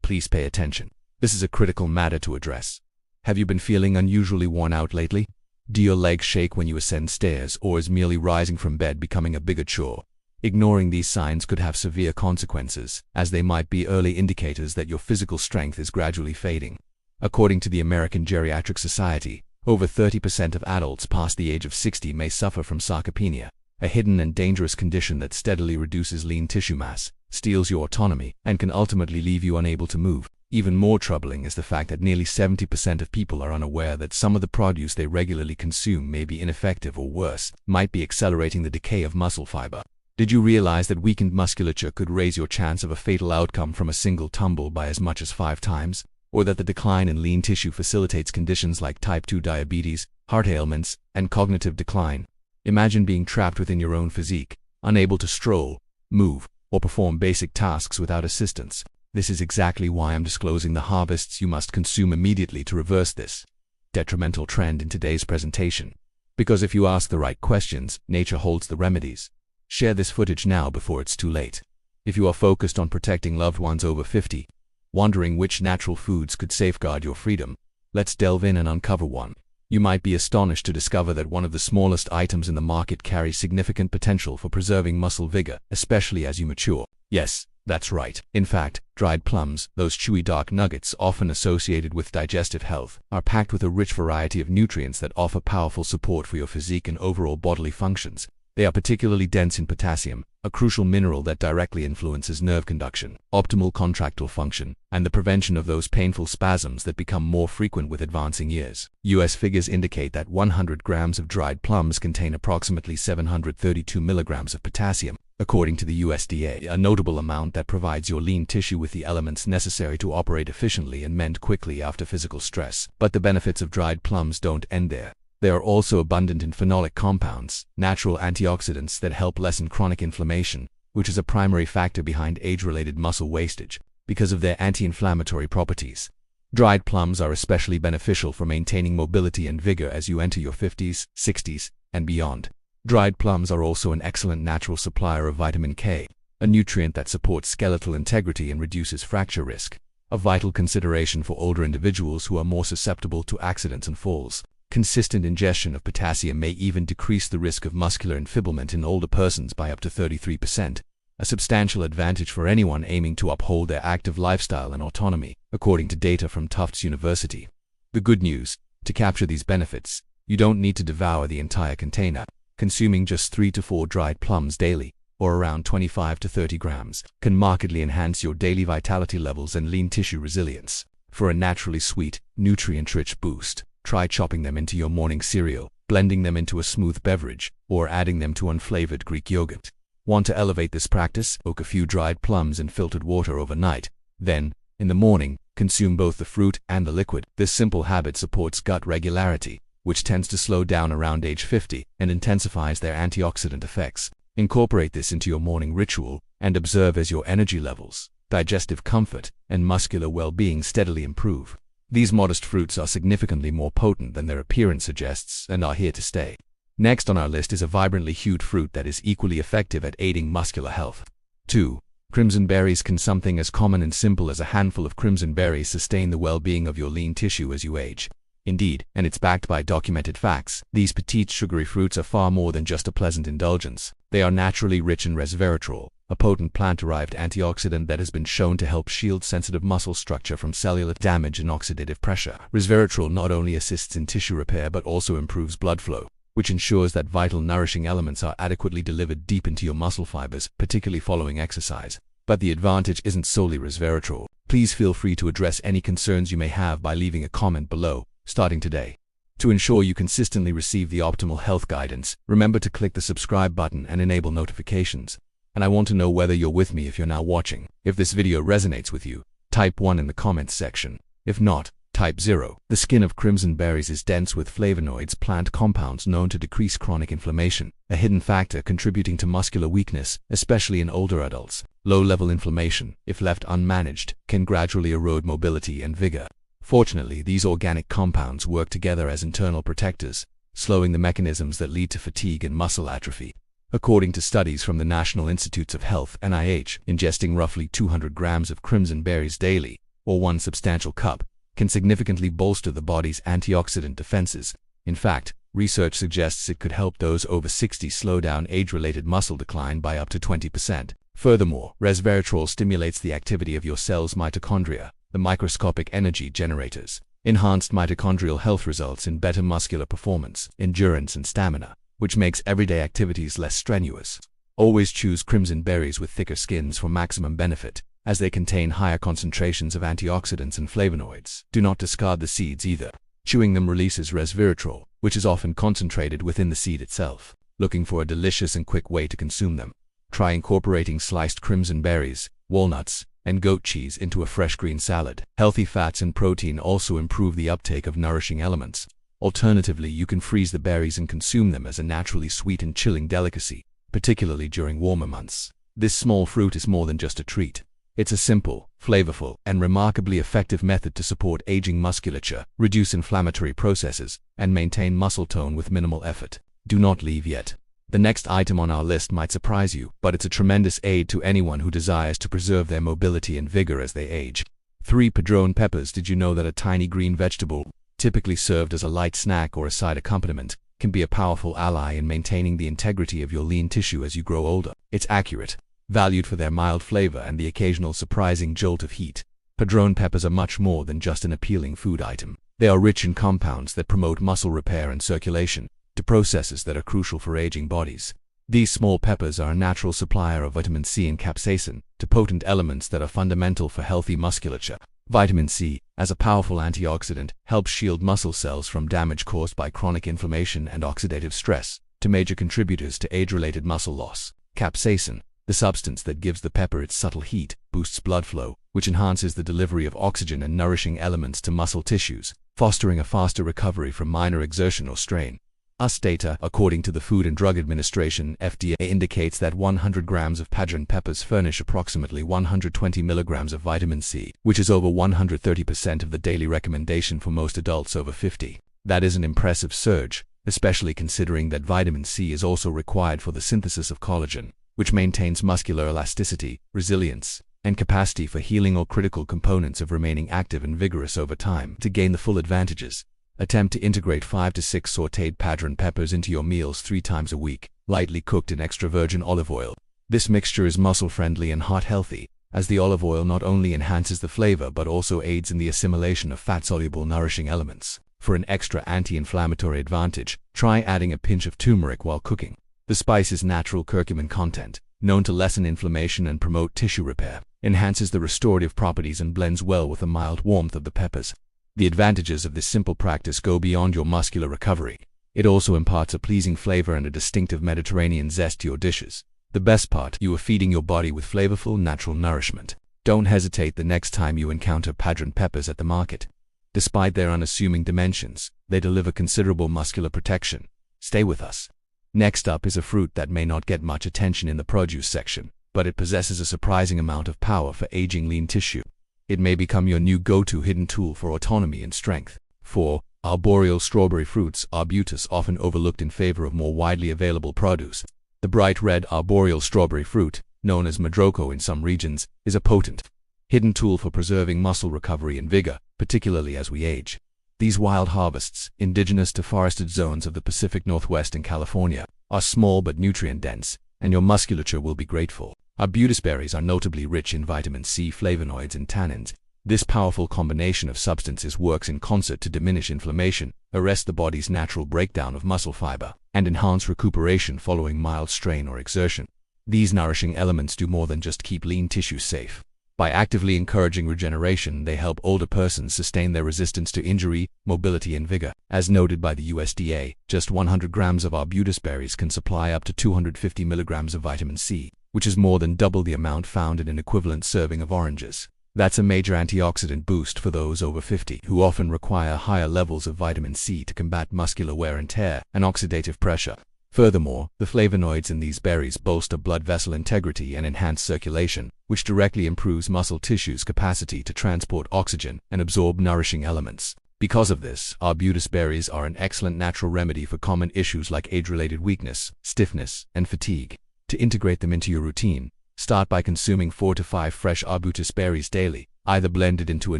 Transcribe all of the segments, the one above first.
please pay attention. This is a critical matter to address. Have you been feeling unusually worn out lately? Do your legs shake when you ascend stairs, or is merely rising from bed becoming a bigger chore? Ignoring these signs could have severe consequences, as they might be early indicators that your physical strength is gradually fading. According to the American Geriatric Society, over 30% of adults past the age of 60 may suffer from sarcopenia, a hidden and dangerous condition that steadily reduces lean tissue mass, steals your autonomy, and can ultimately leave you unable to move. Even more troubling is the fact that nearly 70% of people are unaware that some of the produce they regularly consume may be ineffective or worse, might be accelerating the decay of muscle fiber. Did you realize that weakened musculature could raise your chance of a fatal outcome from a single tumble by as much as 5 times? Or that the decline in lean tissue facilitates conditions like type 2 diabetes, heart ailments, and cognitive decline? Imagine being trapped within your own physique, unable to stroll, move, or perform basic tasks without assistance. This is exactly why I'm disclosing the harvests you must consume immediately to reverse this detrimental trend in today's presentation. Because if you ask the right questions, nature holds the remedies. Share this footage now before it's too late. If you are focused on protecting loved ones over 50, wondering which natural foods could safeguard your freedom, let's delve in and uncover one. You might be astonished to discover that one of the smallest items in the market carries significant potential for preserving muscle vigor, especially as you mature. Yes, that's right. In fact, dried plums, those chewy dark nuggets often associated with digestive health, are packed with a rich variety of nutrients that offer powerful support for your physique and overall bodily functions. They are particularly dense in potassium, a crucial mineral that directly influences nerve conduction, optimal contractile function, and the prevention of those painful spasms that become more frequent with advancing years. US figures indicate that 100 grams of dried plums contain approximately 732 milligrams of potassium, according to the USDA, a notable amount that provides your lean tissue with the elements necessary to operate efficiently and mend quickly after physical stress. But the benefits of dried plums don't end there. They are also abundant in phenolic compounds, natural antioxidants that help lessen chronic inflammation, which is a primary factor behind age-related muscle wastage, because of their anti-inflammatory properties. Dried plums are especially beneficial for maintaining mobility and vigor as you enter your 50s, 60s, and beyond. Dried plums are also an excellent natural supplier of vitamin K, a nutrient that supports skeletal integrity and reduces fracture risk, a vital consideration for older individuals who are more susceptible to accidents and falls. Consistent ingestion of potassium may even decrease the risk of muscular enfeeblement in older persons by up to 33%, a substantial advantage for anyone aiming to uphold their active lifestyle and autonomy, according to data from Tufts University. The good news: to capture these benefits, you don't need to devour the entire container. Consuming just 3 to 4 dried plums daily, or around 25 to 30 grams, can markedly enhance your daily vitality levels and lean tissue resilience. For a naturally sweet, nutrient-rich boost, try chopping them into your morning cereal, blending them into a smooth beverage, or adding them to unflavored Greek yogurt. Want to elevate this practice? Soak a few dried plums in filtered water overnight. Then, in the morning, consume both the fruit and the liquid. This simple habit supports gut regularity, which tends to slow down around age 50 and intensifies their antioxidant effects. Incorporate this into your morning ritual and observe as your energy levels, digestive comfort, and muscular well-being steadily improve. These modest fruits are significantly more potent than their appearance suggests and are here to stay. Next on our list is a vibrantly hued fruit that is equally effective at aiding muscular health. 2. Crimson berries. Can something as common and simple as a handful of crimson berries sustain the well-being of your lean tissue as you age? Indeed, and it's backed by documented facts. These petite sugary fruits are far more than just a pleasant indulgence. They are naturally rich in resveratrol, a potent plant-derived antioxidant that has been shown to help shield sensitive muscle structure from cellular damage and oxidative pressure. Resveratrol not only assists in tissue repair but also improves blood flow, which ensures that vital nourishing elements are adequately delivered deep into your muscle fibers, particularly following exercise. But the advantage isn't solely resveratrol. Please feel free to address any concerns you may have by leaving a comment below, starting today. To ensure you consistently receive the optimal health guidance, remember to click the subscribe button and enable notifications. And I want to know whether you're with me if you're now watching. If this video resonates with you, type 1 in the comments section. If not, type 0. The skin of crimson berries is dense with flavonoids, plant compounds known to decrease chronic inflammation, a hidden factor contributing to muscular weakness, especially in older adults. Low-level inflammation, if left unmanaged, can gradually erode mobility and vigor. Fortunately, these organic compounds work together as internal protectors, slowing the mechanisms that lead to fatigue and muscle atrophy. According to studies from the National Institutes of Health (NIH), ingesting roughly 200 grams of crimson berries daily, or one substantial cup, can significantly bolster the body's antioxidant defenses. In fact, research suggests it could help those over 60 slow down age-related muscle decline by up to 20%. Furthermore, resveratrol stimulates the activity of your cell's mitochondria, the microscopic energy generators. Enhanced mitochondrial health results in better muscular performance, endurance, and stamina, which makes everyday activities less strenuous. Always choose crimson berries with thicker skins for maximum benefit, as they contain higher concentrations of antioxidants and flavonoids. Do not discard the seeds either. Chewing them releases resveratrol, which is often concentrated within the seed itself. Looking for a delicious and quick way to consume them? Try incorporating sliced crimson berries, walnuts, and goat cheese into a fresh green salad. Healthy fats and protein also improve the uptake of nourishing elements. Alternatively, you can freeze the berries and consume them as a naturally sweet and chilling delicacy, particularly during warmer months. This small fruit is more than just a treat. It's a simple, flavorful, and remarkably effective method to support aging musculature, reduce inflammatory processes, and maintain muscle tone with minimal effort. Do not leave yet. The next item on our list might surprise you, but it's a tremendous aid to anyone who desires to preserve their mobility and vigor as they age. 3 padrone peppers. Did you know that a tiny green vegetable, typically served as a light snack or a side accompaniment, can be a powerful ally in maintaining the integrity of your lean tissue as you grow older? It's accurate. Valued for their mild flavor and the occasional surprising jolt of heat, padrone peppers are much more than just an appealing food item. They are rich in compounds that promote muscle repair and circulation, to processes that are crucial for aging bodies. These small peppers are a natural supplier of vitamin C and capsaicin, to potent elements that are fundamental for healthy musculature. Vitamin C, as a powerful antioxidant, helps shield muscle cells from damage caused by chronic inflammation and oxidative stress, to major contributors to age-related muscle loss. Capsaicin, the substance that gives the pepper its subtle heat, boosts blood flow, which enhances the delivery of oxygen and nourishing elements to muscle tissues, fostering a faster recovery from minor exertion or strain. US data, according to the Food and Drug Administration (FDA), indicates that 100 grams of padrone peppers furnish approximately 120 milligrams of vitamin C, which is over 130% of the daily recommendation for most adults over 50. That is an impressive surge, especially considering that vitamin C is also required for the synthesis of collagen, which maintains muscular elasticity, resilience, and capacity for healing, or critical components of remaining active and vigorous over time. To gain the full advantages, attempt to integrate 5 to 6 sautéed padrone peppers into your meals 3 times a week, lightly cooked in extra virgin olive oil. This mixture is muscle-friendly and heart-healthy, as the olive oil not only enhances the flavor but also aids in the assimilation of fat-soluble nourishing elements. For an extra anti-inflammatory advantage, try adding a pinch of turmeric while cooking. The spice's natural curcumin content, known to lessen inflammation and promote tissue repair, enhances the restorative properties and blends well with the mild warmth of the peppers. The advantages of this simple practice go beyond your muscular recovery. It also imparts a pleasing flavor and a distinctive Mediterranean zest to your dishes. The best part, you are feeding your body with flavorful, natural nourishment. Don't hesitate the next time you encounter padrone peppers at the market. Despite their unassuming dimensions, they deliver considerable muscular protection. Stay with us. Next up is a fruit that may not get much attention in the produce section, but it possesses a surprising amount of power for aging lean tissue. It may become your new go-to hidden tool for autonomy and strength. 4. Arboreal strawberry fruits. Arbutus, often overlooked in favor of more widely available produce. The bright red arboreal strawberry fruit, known as madroko in some regions, is a potent, hidden tool for preserving muscle recovery and vigor, particularly as we age. These wild harvests, indigenous to forested zones of the Pacific Northwest and California, are small but nutrient-dense, and your musculature will be grateful. Arbutus berries are notably rich in vitamin C, flavonoids, and tannins. This powerful combination of substances works in concert to diminish inflammation, arrest the body's natural breakdown of muscle fiber, and enhance recuperation following mild strain or exertion. These nourishing elements do more than just keep lean tissue safe. By actively encouraging regeneration, they help older persons sustain their resistance to injury, mobility, and vigor. As noted by the USDA, just 100 grams of arbutus berries can supply up to 250 milligrams of vitamin C, which is more than double the amount found in an equivalent serving of oranges. That's a major antioxidant boost for those over 50 who often require higher levels of vitamin C to combat muscular wear and tear and oxidative pressure. Furthermore, the flavonoids in these berries bolster blood vessel integrity and enhance circulation, which directly improves muscle tissue's capacity to transport oxygen and absorb nourishing elements. Because of this, arbutus berries are an excellent natural remedy for common issues like age-related weakness, stiffness, and fatigue. To integrate them into your routine, start by consuming 4 to 5 fresh arbutus berries daily, either blended into a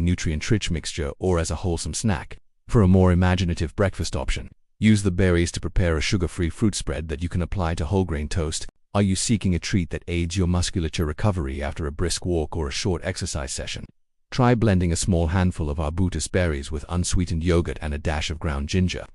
nutrient-rich mixture or as a wholesome snack. For a more imaginative breakfast option, use the berries to prepare a sugar-free fruit spread that you can apply to whole grain toast. Are you seeking a treat that aids your musculature recovery after a brisk walk or a short exercise session? Try blending a small handful of arbutus berries with unsweetened yogurt and a dash of ground ginger.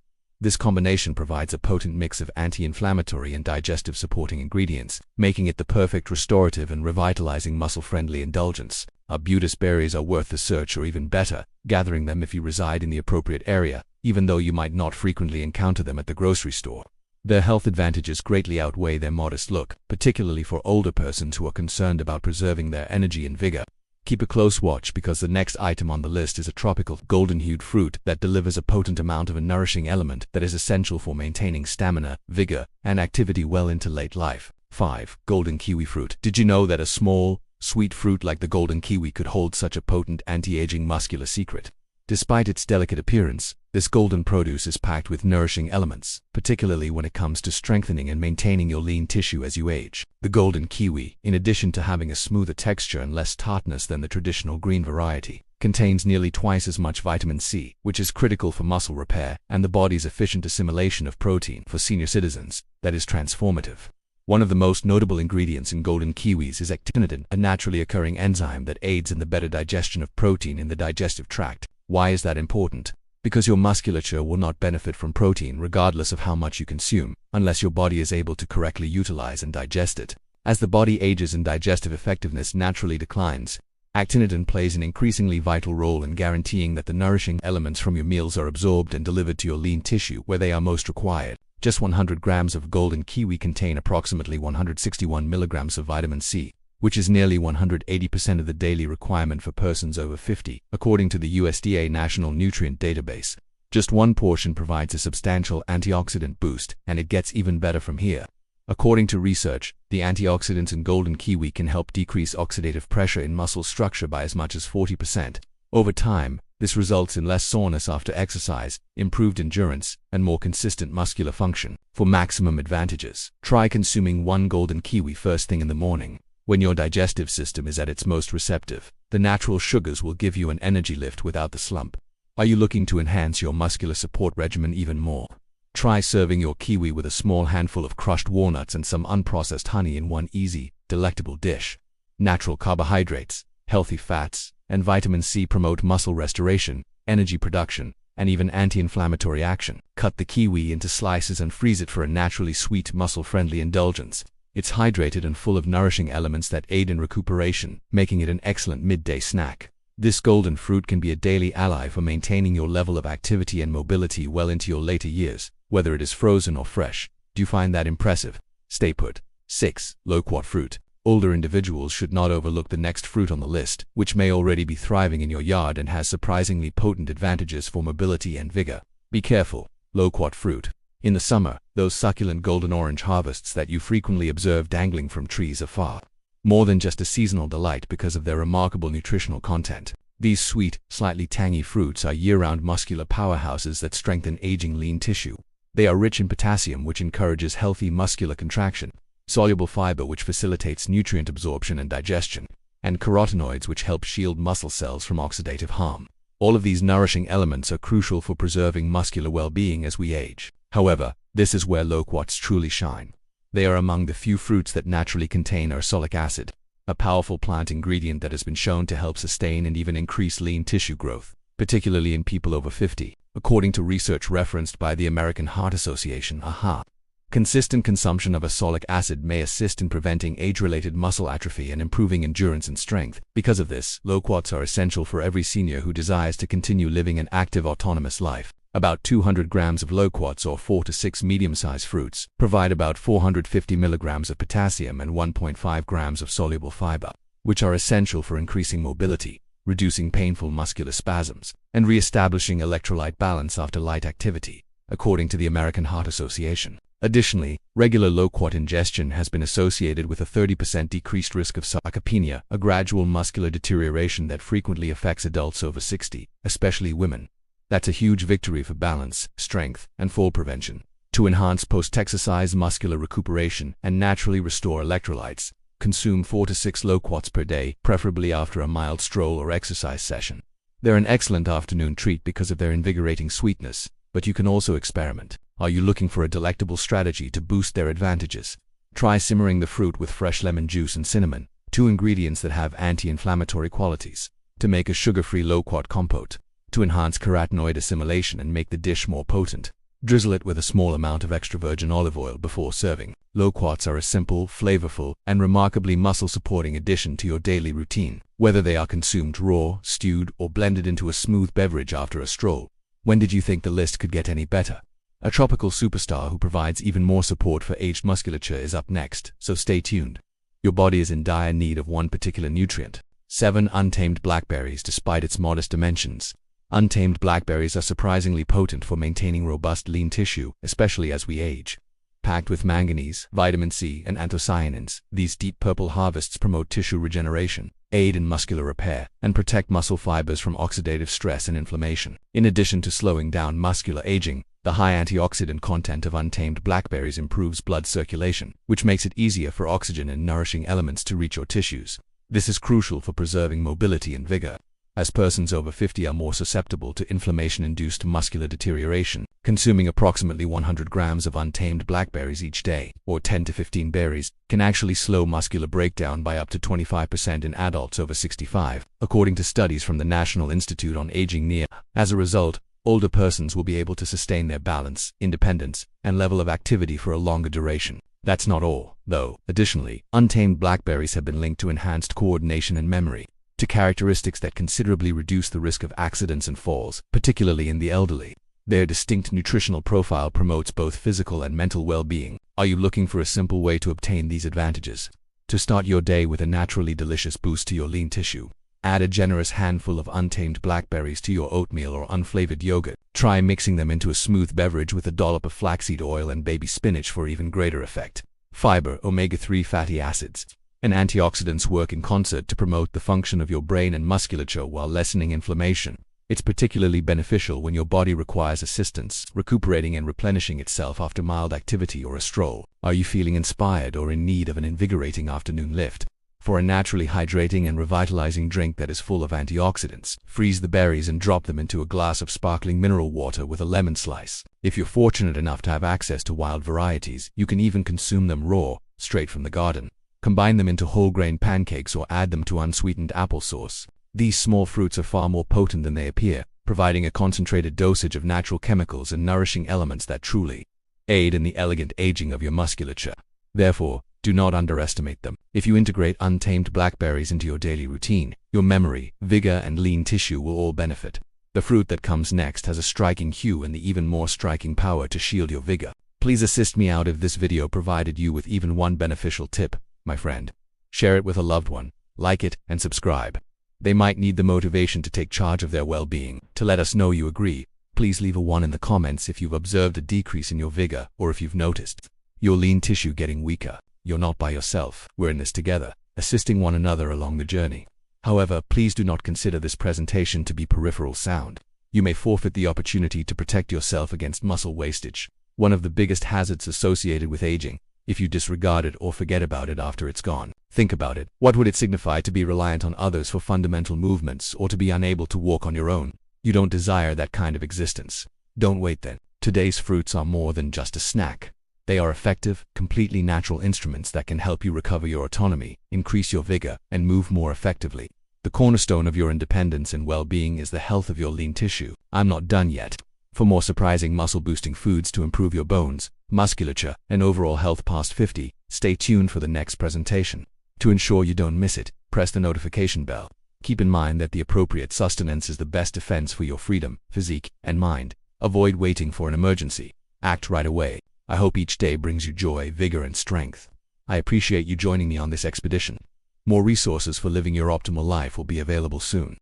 This combination provides a potent mix of anti-inflammatory and digestive supporting ingredients, making it the perfect restorative and revitalizing muscle-friendly indulgence. Arbutus berries are worth the search, or even better, gathering them if you reside in the appropriate area, even though you might not frequently encounter them at the grocery store. Their health advantages greatly outweigh their modest look, particularly for older persons who are concerned about preserving their energy and vigor. Keep a close watch, because the next item on the list is a tropical, golden-hued fruit that delivers a potent amount of a nourishing element that is essential for maintaining stamina, vigor, and activity well into late life. 5. Golden kiwi fruit. Did you know that a small, sweet fruit like the golden kiwi could hold such a potent anti-aging muscular secret? Despite its delicate appearance, this golden produce is packed with nourishing elements, particularly when it comes to strengthening and maintaining your lean tissue as you age. The golden kiwi, in addition to having a smoother texture and less tartness than the traditional green variety, contains nearly twice as much vitamin C, which is critical for muscle repair and the body's efficient assimilation of protein. For senior citizens, that is transformative. One of the most notable ingredients in golden kiwis is actinidin, a naturally occurring enzyme that aids in the better digestion of protein in the digestive tract. Why is that important? Because your musculature will not benefit from protein regardless of how much you consume, unless your body is able to correctly utilize and digest it. As the body ages and digestive effectiveness naturally declines, actinidin plays an increasingly vital role in guaranteeing that the nourishing elements from your meals are absorbed and delivered to your lean tissue where they are most required. Just 100 grams of golden kiwi contain approximately 161 milligrams of vitamin C, which is nearly 180% of the daily requirement for persons over 50, according to the USDA National Nutrient Database. Just one portion provides a substantial antioxidant boost, and it gets even better from here. According to research, the antioxidants in golden kiwi can help decrease oxidative pressure in muscle structure by as much as 40%. Over time, this results in less soreness after exercise, improved endurance, and more consistent muscular function. For maximum advantages, try consuming one golden kiwi first thing in the morning. When your digestive system is at its most receptive, the natural sugars will give you an energy lift without the slump. Are you looking to enhance your muscular support regimen even more? Try serving your kiwi with a small handful of crushed walnuts and some unprocessed honey in one easy, delectable dish. Natural carbohydrates, healthy fats, and vitamin C promote muscle restoration, energy production, and even anti-inflammatory action. Cut the kiwi into slices and freeze it for a naturally sweet, muscle-friendly indulgence. It's hydrated and full of nourishing elements that aid in recuperation, making it an excellent midday snack. This golden fruit can be a daily ally for maintaining your level of activity and mobility well into your later years, whether it is frozen or fresh. Do you find that impressive? Stay put. 6. Loquat fruit. Older individuals should not overlook the next fruit on the list, which may already be thriving in your yard and has surprisingly potent advantages for mobility and vigor. Be careful. Loquat fruit. In the summer, those succulent golden orange harvests that you frequently observe dangling from trees are far more than just a seasonal delight because of their remarkable nutritional content. These sweet, slightly tangy fruits are year-round muscular powerhouses that strengthen aging lean tissue. They are rich in potassium, which encourages healthy muscular contraction, soluble fiber, which facilitates nutrient absorption and digestion, and carotenoids, which help shield muscle cells from oxidative harm. All of these nourishing elements are crucial for preserving muscular well-being as we age. However, this is where loquats truly shine. They are among the few fruits that naturally contain ursolic acid, a powerful plant ingredient that has been shown to help sustain and even increase lean tissue growth, particularly in people over 50, according to research referenced by the American Heart Association, AHA. Consistent consumption of ursolic acid may assist in preventing age-related muscle atrophy and improving endurance and strength. Because of this, loquats are essential for every senior who desires to continue living an active, autonomous life. About 200 grams of loquats, or 4 to 6 medium-sized fruits, provide about 450 milligrams of potassium and 1.5 grams of soluble fiber, which are essential for increasing mobility, reducing painful muscular spasms, and re-establishing electrolyte balance after light activity, according to the American Heart Association. Additionally, regular loquat ingestion has been associated with a 30% decreased risk of sarcopenia, a gradual muscular deterioration that frequently affects adults over 60, especially women. That's a huge victory for balance, strength, and fall prevention. To enhance post-exercise muscular recuperation and naturally restore electrolytes, Consume 4 to 6 loquats per day, preferably after a mild stroll or exercise session. They're an excellent afternoon treat because of their invigorating sweetness, but you can also experiment. Are you looking for a delectable strategy to boost their advantages? Try simmering the fruit with fresh lemon juice and cinnamon, two ingredients that have anti-inflammatory qualities, to make a sugar-free loquat compote. To enhance carotenoid assimilation and make the dish more potent, drizzle it with a small amount of extra virgin olive oil before serving. Loquats are a simple, flavorful, and remarkably muscle-supporting addition to your daily routine, whether they are consumed raw, stewed, or blended into a smooth beverage after a stroll. When did you think the list could get any better? A tropical superstar who provides even more support for aged musculature is up next, so stay tuned. Your body is in dire need of one particular nutrient. 7. Untamed blackberries. Despite its modest dimensions, untamed blackberries are surprisingly potent for maintaining robust lean tissue, especially as we age. Packed with manganese, vitamin C, and anthocyanins, these deep purple harvests promote tissue regeneration, aid in muscular repair, and protect muscle fibers from oxidative stress and inflammation. In addition to slowing down muscular aging, the high antioxidant content of untamed blackberries improves blood circulation, which makes it easier for oxygen and nourishing elements to reach your tissues. This is crucial for preserving mobility and vigor. As persons over 50 are more susceptible to inflammation-induced muscular deterioration, consuming approximately 100 grams of untamed blackberries each day, or 10 to 15 berries, can actually slow muscular breakdown by up to 25% in adults over 65, according to studies from the National Institute on Aging (NIA). As a result, older persons will be able to sustain their balance, independence, and level of activity for a longer duration. That's not all, though. Additionally, untamed blackberries have been linked to enhanced coordination and memory, to characteristics that considerably reduce the risk of accidents and falls, particularly in the elderly. Their distinct nutritional profile promotes both physical and mental well-being. Are you looking for a simple way to obtain these advantages? To start your day with a naturally delicious boost to your lean tissue, add a generous handful of untamed blackberries to your oatmeal or unflavored yogurt. Try mixing them into a smooth beverage with a dollop of flaxseed oil and baby spinach for even greater effect. Fiber, omega-3 fatty acids, and antioxidants work in concert to promote the function of your brain and musculature while lessening inflammation. It's particularly beneficial when your body requires assistance, recuperating and replenishing itself after mild activity or a stroll. Are you feeling inspired or in need of an invigorating afternoon lift? For a naturally hydrating and revitalizing drink that is full of antioxidants, freeze the berries and drop them into a glass of sparkling mineral water with a lemon slice. If you're fortunate enough to have access to wild varieties, you can even consume them raw, straight from the garden. Combine them into whole grain pancakes or add them to unsweetened applesauce. These small fruits are far more potent than they appear, providing a concentrated dosage of natural chemicals and nourishing elements that truly aid in the elegant aging of your musculature. Therefore, do not underestimate them. If you integrate untamed blackberries into your daily routine, your memory, vigor, and lean tissue will all benefit. The fruit that comes next has a striking hue and the even more striking power to shield your vigor. Please assist me out if this video provided you with even one beneficial tip, my friend. Share it with a loved one, like it, and subscribe. They might need the motivation to take charge of their well-being. To let us know you agree, please leave a 1 in the comments if you've observed a decrease in your vigor or if you've noticed your lean tissue getting weaker. You're not by yourself. We're in this together, assisting one another along the journey. However, please do not consider this presentation to be peripheral sound. You may forfeit the opportunity to protect yourself against muscle wastage, one of the biggest hazards associated with aging, if you disregard it or forget about it after it's gone. Think about it. What would it signify to be reliant on others for fundamental movements or to be unable to walk on your own? You don't desire that kind of existence. Don't wait then. Today's fruits are more than just a snack. They are effective, completely natural instruments that can help you recover your autonomy, increase your vigor, and move more effectively. The cornerstone of your independence and well-being is the health of your lean tissue. I'm not done yet. For more surprising muscle-boosting foods to improve your bones, musculature, and overall health past 50, stay tuned for the next presentation. To ensure you don't miss it, press the notification bell. Keep in mind that the appropriate sustenance is the best defense for your freedom, physique, and mind. Avoid waiting for an emergency. Act right away. I hope each day brings you joy, vigor, and strength. I appreciate you joining me on this expedition. More resources for living your optimal life will be available soon.